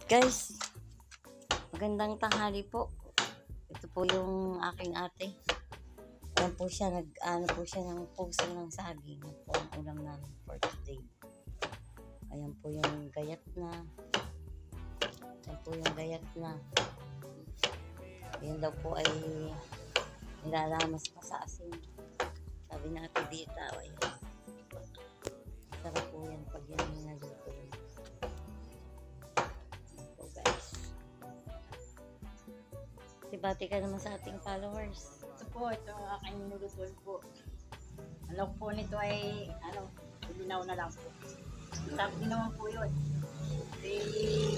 Guys, magandang tanghali po. Ito po yung aking ate. Ayan po siya, nag-ano po siya ng puso ng saging. Yan po ang ulam namin for today. Ayan po yung gayat na. Ayan po yung gayat na. Ayan daw po ay nilalamas pa sa asin. Sabi na ate Dita, ayan. Sarap po yan pag yan naluto yun. Bati ka naman sa ating followers. Ito po, ito ang aking nilulutuin po. Ano po nito ay, ilinaw na lang po. Sabi din naman po yun.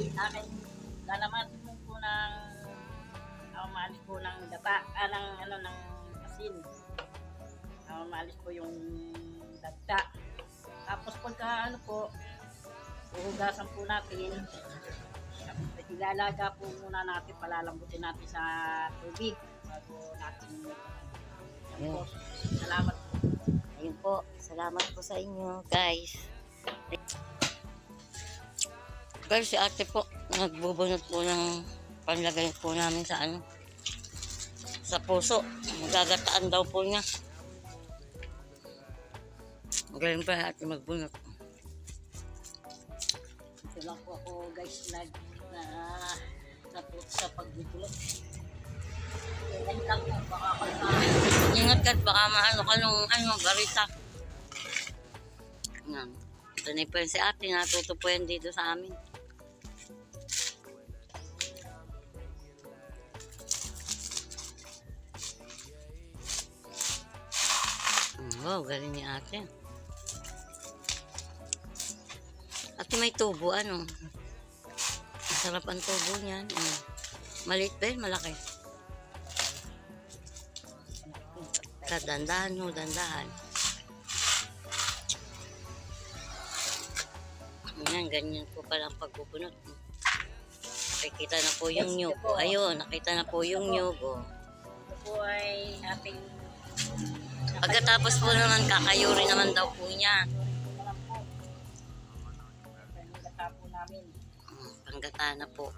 Aking lalamasin mo po ng maalis po ng data, ng asin. Maalis po yung data. Tapos pagka uhugasan po natin. Ilalaga po muna natin, palalambutin natin sa tubig bago natin. Ayun. Salamat po. Ayun po, salamat po sa inyo, guys. Guys, si ate po, nagbubunot po ng panlagay po namin sa sa puso. Magagataan daw po niya. Magaling pa ate magbunot. Ito lang po ako, guys, sa pagbubulot. Yan lang po, baka Ingat ka, baka maano ka nung barita. Yan. Ito na po yung si ate, natuto po yan dito sa amin. Wow, galing ni ate. Ate may tubo, masarap ang tubo niyan. Maliit ba yun? Malaki? Dandahan mo, dandahan. Yan, ganyan po palang pagbubunot. Nakikita na po yung nyugo. Ayun, nakita na po yung nyugo. ito po ay ating Pagkatapos po naman, kakayuri naman daw po niya. panggata po namin. Panggata na po.